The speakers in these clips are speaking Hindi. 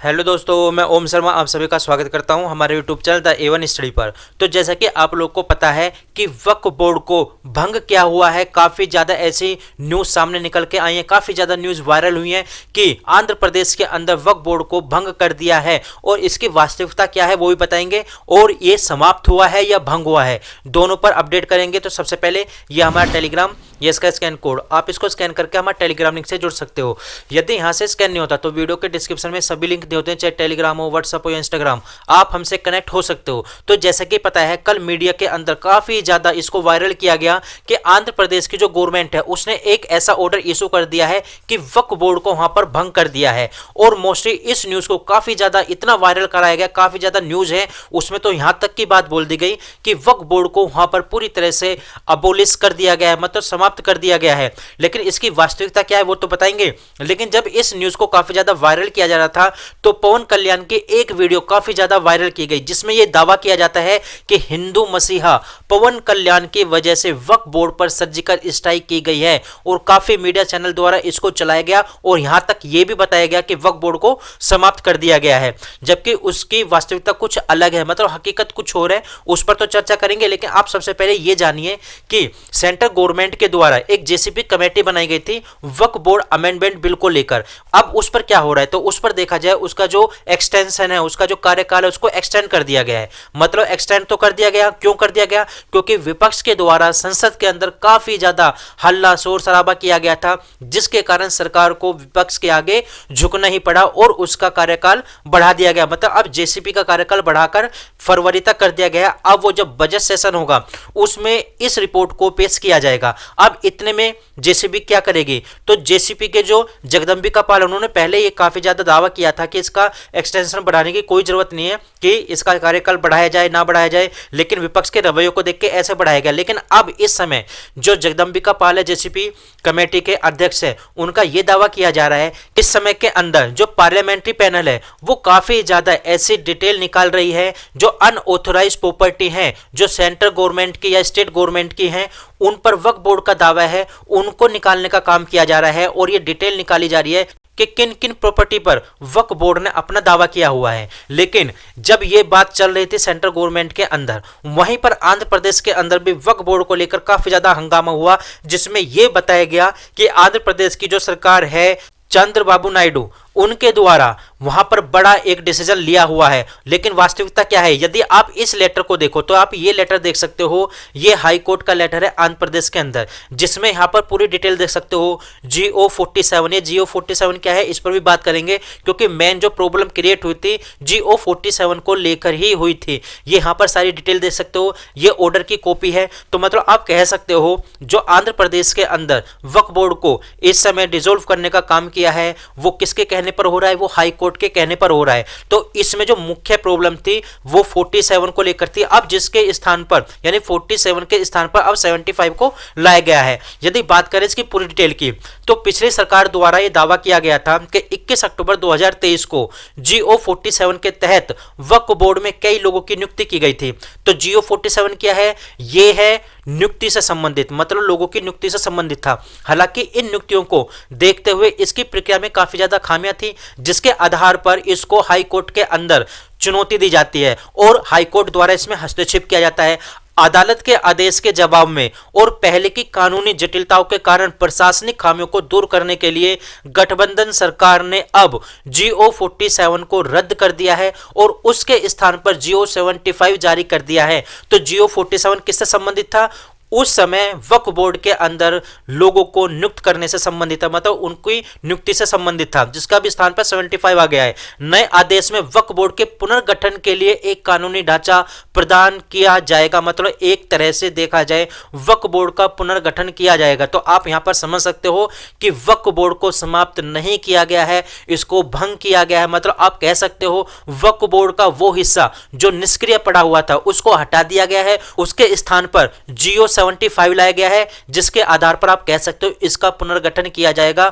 हेलो दोस्तों, मैं ओम शर्मा आप सभी का स्वागत करता हूं हमारे YouTube channel the A1 study पर। तो जैसा कि आप लोग को पता है कि वक्फ बोर्ड को भंग क्या हुआ है, काफ़ी ज़्यादा ऐसी न्यूज़ सामने निकल के आई है, काफ़ी ज़्यादा न्यूज़ वायरल हुई है कि आंध्र प्रदेश के अंदर वक्फ बोर्ड को भंग कर दिया है। और इसकी वास्तविकता क्या है वो भी बताएंगे, और ये समाप्त हुआ है या भंग हुआ है, दोनों पर अपडेट करेंगे। तो सबसे पहले ये हमारा टेलीग्राम, ये इसका स्कैन कोड, आप इसको स्कैन करके हमारे टेलीग्राम लिंक से जुड़ सकते हो। यदि यहाँ से स्कैन नहीं होता तो वीडियो के डिस्क्रिप्शन में सभी लिंक दिए होते हैं, चाहे टेलीग्राम हो, व्हाट्सएप हो या इंस्टाग्राम, आप हमसे कनेक्ट हो सकते हो। तो जैसा कि पता है, कल मीडिया के अंदर काफी ज्यादा इसको वायरल किया गया कि आंध्र प्रदेश की जो गवर्नमेंट है उसने एक ऐसा ऑर्डर इशू कर दिया है कि वक्फ बोर्ड को वहां पर भंग कर दिया है। और मोस्टली इस न्यूज को काफी ज्यादा इतना वायरल कराया गया, काफी ज्यादा न्यूज है उसमें, तो यहां तक की बात बोल दी गई कि वक्फ बोर्ड को वहां पर पूरी तरह से अबोलिश कर दिया गया है, मतलब समाप्त कर दिया गया है। लेकिन इसकी वास्तविकता क्या है वो तो बताएंगे। लेकिन जब इस न्यूज को काफी ज्यादा वायरल किया जा रहा था तो पवन कल्याण की एक वीडियो काफी ज्यादा वायरल की गई, जिसमें यह दावा किया जाता है कि हिंदू मसीहा पवन कल्याण की वजह से वक्फ बोर्ड पर सर्जिकल स्ट्राइक की गई है। और काफी मीडिया चैनल द्वारा इसको चलाया गया और यहां तक यह भी बताया गया कि वक्फ बोर्ड को समाप्त कर दिया गया है, जबकि उसकी वास्तविकता कुछ अलग है, मतलब हकीकत कुछ और है। उस पर तो चर्चा करेंगे, लेकिन आप सबसे पहले यह जानिए कि सेंट्रल गवर्नमेंट के द्वारा एक जेसीबी कमेटी बनाई गई थी वक्फ बोर्ड अमेंडमेंट बिल को लेकर। अब उस पर क्या हो रहा है, तो उस पर देखा जाए उसका जो एक्सटेंशन है, उसका जो कार्यकाल है, उसको एक्सटेंड कर दिया गया है। मतलब एक्सटेंड तो कर दिया गया, क्यों कर दिया गया? क्योंकि विपक्ष के द्वारा संसद के अंदर काफी ज्यादा हल्ला शोर शराबा किया गया था, जिसके कारण सरकार को विपक्ष के आगे झुकना ही पड़ा और उसका कार्यकाल बढ़ा दिया गया। मतलब अब जेसीपी का कार्यकाल बढ़ाकर फरवरी तक कर दिया गया। अब वो जब बजट सेशन होगा उसमें इस रिपोर्ट को पेश किया जाएगा। अब इतने में जेसीबी क्या करेगी, तो जेसीपी के जो जगदंबिका पाल, उन्होंने पहले ये काफी ज्यादा दावा किया था कि इसका एक्सटेंशन बढ़ाने की कोई जरूरत नहीं है, कि इसका कार्यकाल बढ़ाया जाए ना बढ़ाया जाए, लेकिन विपक्ष के रवैयों को देख के ऐसे बढ़ाया गया। लेकिन अब इस समय जो जगदंबिका पाल है, जेसीपी कमेटी के अध्यक्ष है, उनका यह दावा किया जा रहा है इस समय के अंदर जो पार्लियामेंट्री पैनल है वो काफी ज्यादा ऐसी डिटेल निकाल रही है जो अनऑथोराइज्ड प्रॉपर्टी है, जो सेंट्रल गवर्नमेंट की या स्टेट गवर्नमेंट की है, उन पर वक्फ बोर्ड का दावा है, उनको निकालने का काम किया जा रहा है। और ये डिटेल निकाली जा रही है कि किन किन प्रॉपर्टी पर वक्फ बोर्ड ने अपना दावा किया हुआ है। लेकिन जब ये बात चल रही थी सेंट्रल गवर्नमेंट के अंदर, वहीं पर आंध्र प्रदेश के अंदर भी वक्फ बोर्ड को लेकर काफी ज्यादा हंगामा हुआ, जिसमें यह बताया गया कि आंध्र प्रदेश की जो सरकार है चंद्रबाबू नायडू, उनके द्वारा वहां पर बड़ा एक डिसीजन लिया हुआ है। लेकिन वास्तविकता क्या है, यदि आप इस लेटर को देखो तो आप ये लेटर देख सकते हो, ये हाई कोर्ट का लेटर है आंध्र प्रदेश के अंदर, जिसमें यहां पर पूरी डिटेल देख सकते हो। GO47, ये GO47 क्या है इस पर भी बात करेंगे, क्योंकि मेन जो प्रॉब्लम क्रिएट हुई थी GO47 को लेकर ही हुई थी। ये यहां पर सारी डिटेल देख सकते हो, ये ऑर्डर की कॉपी है। तो मतलब आप कह सकते हो जो आंध्र प्रदेश के अंदर वक्फ बोर्ड को इस समय डिसॉल्व करने का काम किया है वो किसके कहने पर हो रहा है, वो हाई कोर्ट के कहने पर हो रहा है। तो इसमें जो मुख्य प्रॉब्लम थी वो 47 को लेकर थी। अब जिसके स्थान पर, यानी 47 के स्थान पर अब 75 को लाया गया है। यदि बात करें इसकी पूरी डिटेल की, तो पिछली सरकार द्वारा यह दावा किया गया था कि 21 अक्टूबर 2023 को GO47 के तहत वक्फ बोर्ड में कई लोगों की नियुक्ति की गई थी। तो GO47 क्या है, यह है नियुक्ति से संबंधित, मतलब लोगों की नियुक्ति से संबंधित था। हालांकि इन नियुक्तियों को देखते हुए इसकी प्रक्रिया में काफी ज्यादा खामियां थी, जिसके आधार पर इसको हाई कोर्ट के अंदर चुनौती दी जाती है और हाई कोर्ट द्वारा इसमें हस्तक्षेप किया जाता है। अदालत के आदेश के जवाब में और पहले की कानूनी जटिलताओं के कारण प्रशासनिक खामियों को दूर करने के लिए गठबंधन सरकार ने अब GO47 को रद्द कर दिया है और उसके स्थान पर GO75 जारी कर दिया है। तो GO47 किससे संबंधित था, उस समय वक्फ बोर्ड के अंदर लोगों को नियुक्त करने से संबंधित था, मतलब उनकी नियुक्ति से संबंधित था, जिसका भी स्थान पर 75 आ गया है। नए आदेश में वक्फ बोर्ड के पुनर्गठन के लिए एक कानूनी ढांचा प्रदान किया जाएगा, मतलब एक तरह से देखा जाए वक्फ बोर्ड का पुनर्गठन किया जाएगा। तो आप यहां पर समझ सकते हो कि वक्फ बोर्ड को समाप्त नहीं किया गया है, इसको भंग किया गया है। मतलब आप कह सकते हो वक्फ बोर्ड का वो हिस्सा जो निष्क्रिय पड़ा हुआ था उसको हटा दिया गया है, उसके स्थान पर GO75 लाया गया है, जिसके आधार पर आप कह सकते हो इसका पुनर्गठन किया जाएगा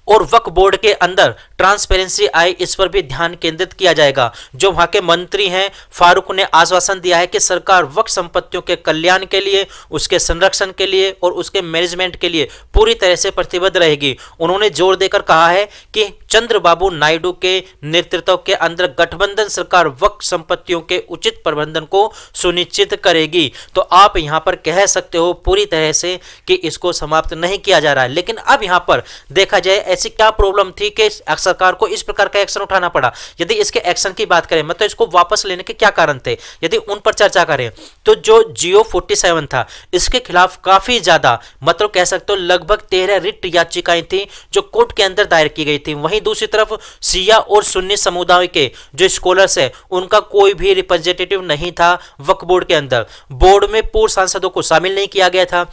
और वक्फ बोर्ड के अंदर ट्रांसपेरेंसी आए, इस पर भी ध्यान केंद्रित किया जाएगा। जो वहां के मंत्री हैं फारूक ने आश्वासन दिया है कि सरकार वक्फ संपत्तियों के कल्याण के लिए, उसके संरक्षण के लिए और उसके मैनेजमेंट के लिए पूरी तरह से प्रतिबद्ध रहेगी। उन्होंने जोर देकर कहा है कि चंद्रबाबू नायडू के नेतृत्व के अंदर गठबंधन सरकार वक्फ संपत्तियों के उचित प्रबंधन को सुनिश्चित करेगी। तो आप यहां पर कह सकते हो पूरी तरह से कि इसको समाप्त नहीं किया जा रहा है। लेकिन अब यहां पर देखा जाए ऐसी क्या प्रॉब्लम थी कि सरकार को इस प्रकार का एक्शन उठाना पड़ा। यदि इसके एक्शन की बात करें, मतलब इसको वापस लेने के क्या कारण थे, यदि उन पर चर्चा करें तो जो जियो 47 था इसके खिलाफ काफी ज्यादा, मतलब कह सकते हो लगभग 13 रिट याचिकाएं थी जो कोर्ट के अंदर दायर की गई थी। वहीं दूसरी तरफ शिया और सुन्नी समुदाय के जो स्कॉलर्स है उनका कोई भी रिप्रेजेंटेटिव नहीं था वक्फ बोर्ड के अंदर। बोर्ड में पूर्व सांसदों को शामिल नहीं किया गया था।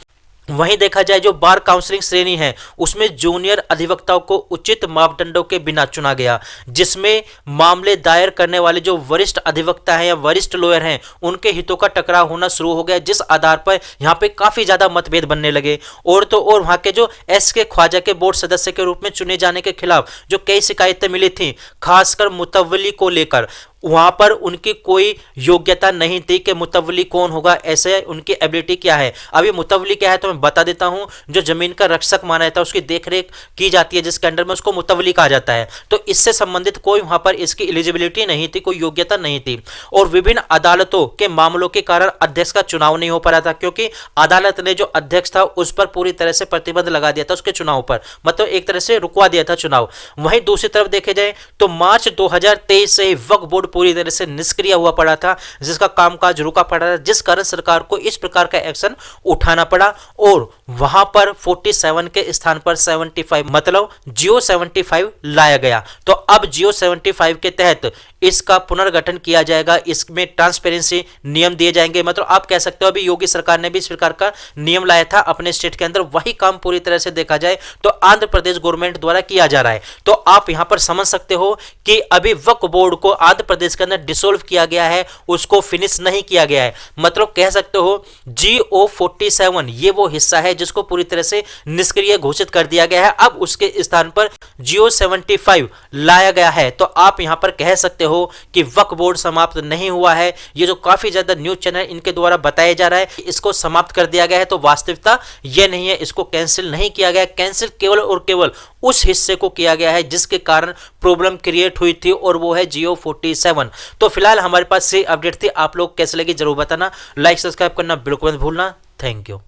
वहीं देखा जाए जो बार काउंसलिंग श्रेणी है उसमें जूनियर अधिवक्ताओं को उचित मापदंडों के बिना चुना गया, जिसमें मामले दायर करने वाले जो वरिष्ठ अधिवक्ता हैं या वरिष्ठ लॉयर हैं उनके हितों का टकराव होना शुरू हो गया, जिस आधार पर यहां पे काफी ज्यादा मतभेद बनने लगे। और तो और वहां के जो एस.के. ख्वाजा के बोर्ड सदस्य के रूप में चुने जाने के खिलाफ जो कई शिकायतें मिली थी, खासकर मुतव्वली को लेकर, वहां पर उनकी कोई योग्यता नहीं थी कि मुतव्वली कौन होगा, ऐसे उनकी एबिलिटी क्या है। अभी मुतव्वली क्या है तो मैं बता देता हूं। जो जमीन का रक्षक माना जाता है उसकी देखरेख की जाती है जिसके अंडर में, उसको मुतव्वली कहा जाता है। तो इससे संबंधित कोई वहां पर इसकी एलिजिबिलिटी नहीं थी, कोई योग्यता नहीं थी। और विभिन्न अदालतों के मामलों के कारण अध्यक्ष का चुनाव नहीं हो पा रहा था, क्योंकि अदालत ने जो अध्यक्ष था उस पर पूरी तरह से प्रतिबंध लगा दिया था उसके चुनाव पर, मतलब एक तरह से रुकवा दिया था चुनाव। वहीं दूसरी तरफ देखे जाए तो मार्च 2023 से ही वक्फ बोर्ड पूरी तरह से निष्क्रिय हुआ पड़ा था, जिसका कामकाज रुका पड़ा था, जिस कारण सरकार को इस प्रकार का एक्शन उठाना पड़ा। और वहां पर 47 के स्थान पर 75 मतलब जियो 75 लाया गया। तो अब जियो 75 के तहत इसका पुनर्गठन किया जाएगा, इसमें ट्रांसपेरेंसी नियम दिए जाएंगे। मतलब आप कह सकते हो अभी योगी सरकार ने भी इस प्रकार का नियम लाया था अपने स्टेट के अंदर, वही काम पूरी तरह से देखा जाए तो आंध्र प्रदेश गवर्नमेंट द्वारा किया जा रहा है। तो आप यहां पर समझ सकते हो कि अभी वक्फ बोर्ड को आंध्र प्रदेश के अंदर डिसोल्व किया गया है, उसको फिनिश नहीं किया गया है। मतलब कह सकते हो जियो 47 ये वो हिस्सा है जिसको पूरी तरह से निष्क्रिय घोषित कर दिया गया है। अब उसके स्थान पर जियो 75 लाया गया है। तो आप यहां पर कह सकते हो कि वक्फ बोर्ड समाप्त नहीं हुआ है। ये जो काफी ज्यादा न्यूज चैनल इनके द्वारा बताया जा रहा है इसको समाप्त कर दिया गया है, तो वास्तविकता यह नहीं है, इसको कैंसिल नहीं किया गया। कैंसिल केवल और केवल उस हिस्से को किया गया है जिसके कारण प्रॉब्लम क्रिएट हुई थी, और वो है जियो 47। तो फिलहाल हमारे पास से अपडेट थी। आप लोग कैसे लगी जरूर बताना, लाइक सब्सक्राइब करना बिल्कुल मत भूलना। Thank you.